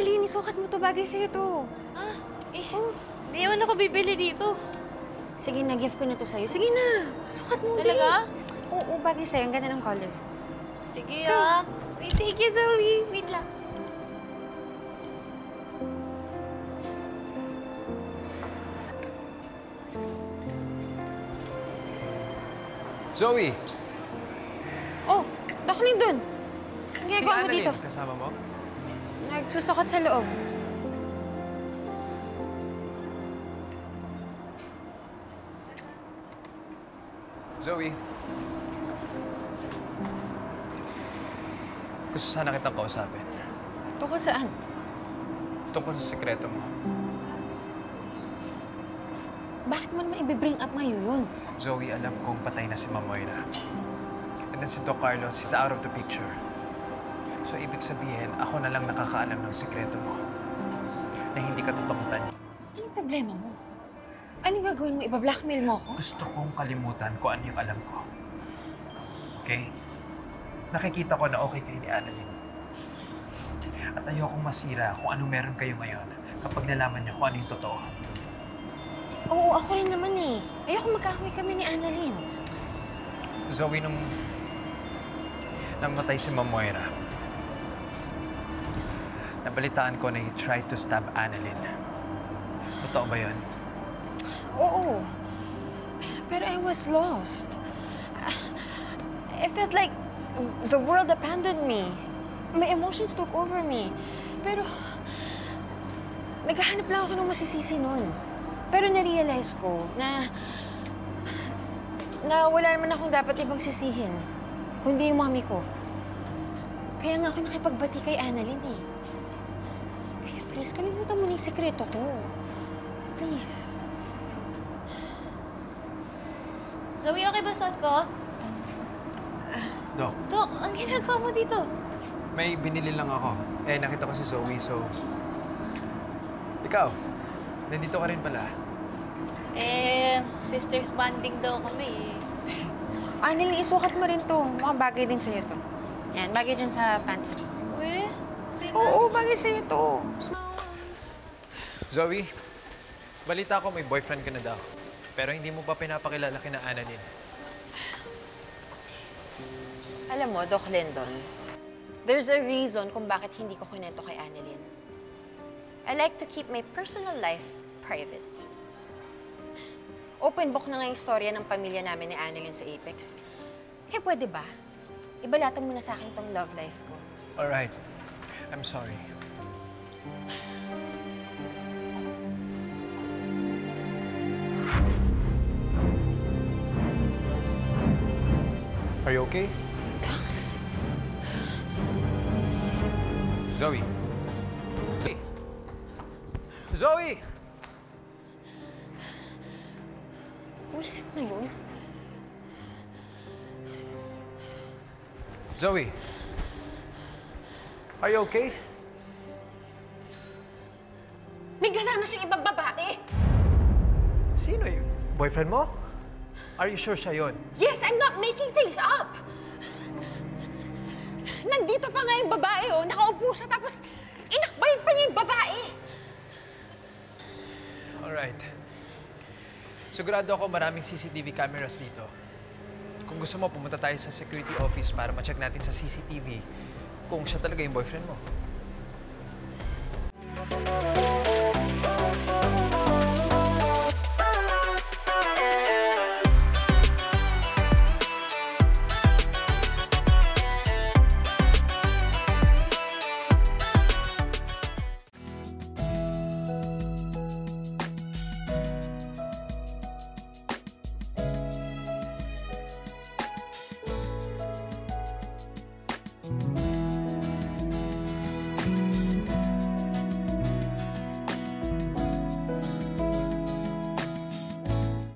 Annalyn, isukat mo to. Bagay sa'yo to. Ah, di naman ako bibili dito. Sige na, gift ko na to sa'yo. Sige na, sukat mo. Talaga? Oo, bagay sa'yo. Ang ganda ng color. Sige Wait, thank you, Zoe. Wait lang. Zoe! Oh, Doc Lindon. Ang ginagawa mo dito? Kasama mo? Nagsusukot sa loob. Zoe. Gusto sana kitang kausapin. Tungkol saan? Tungkol sa sekreto mo. Bakit mo naman i-bring up ngayon yun? Zoe, alam kong patay na si Ma'am Moira. And then si Doc Carlos is out of the picture. So, ibig sabihin, ako na lang nakakaalam ng sekreto mo. Na hindi ka tutungtan. Anong problema mo? Anong gagawin mo? Iba-blackmail mo ako? Gusto kong kalimutan kung ano yung alam ko. Okay? Nakikita ko na okay kayo ni Annalyn. At ayokong masira kung ano meron kayo ngayon kapag nalaman niyo kung ano yung totoo. Oo, ako rin naman eh. Ayoko magkaaway kami ni Annalyn. Zoe, nung namatay si Ma'am Moira, nabalitaan ko na he tried to stab Annalyn. Totoo ba yun? Oo. Pero I was lost. I felt like the world abandoned me. My emotions took over me. Pero naghahanap lang ako ng masisisi nun. Pero na-realize ko na wala naman akong dapat ibang sisihin, kundi yung mami ko. Kaya nga ako nakipagbati kay Annalyn eh. Kaya please, kalimutan mo na yung sekreto ko. Please. Zoe, okay ba suot ko? Doc, Dok, ang ginagawa mo dito? may binili lang ako. Eh, nakita ko si Zoe, so... Ikaw, nandito ka rin pala. Sisters bonding daw kami eh. Annalyn, isukat mo rin to. Mukhang bagay din sa'yo to. Yan, bagay dyan sa pants mo. Uy, okay na. Oo, bagay sa'yo to. Zoe, balita ko may boyfriend ka na daw. Pero hindi mo pa pinapakilala kina Annalyn. Alam mo, Doc Lindon, there's a reason kung bakit hindi ko kunento kay Annalyn. I like to keep my personal life private. Open book na nga yung storya ng pamilya namin ni Annalyn sa Apex. Kaya pwede ba? Ibalatan mo na sa akin tong love life ko. Alright. I'm sorry. Are you okay? Thanks. Zoe. Zoe! Bullshit na yun. Zoe. Are you okay? May kasama siyang ibang babae! Sino yun? Boyfriend mo? Are you sure siya yun? Yes, I'm not making things up! Nandito pa nga yung babae, oh. Nakaupo siya, tapos inakbayin pa niya yung babae. Alright. Sigurado ako maraming CCTV cameras dito. Kung gusto mo, pumunta tayo sa security office para ma-check natin sa CCTV kung siya talaga yung boyfriend mo.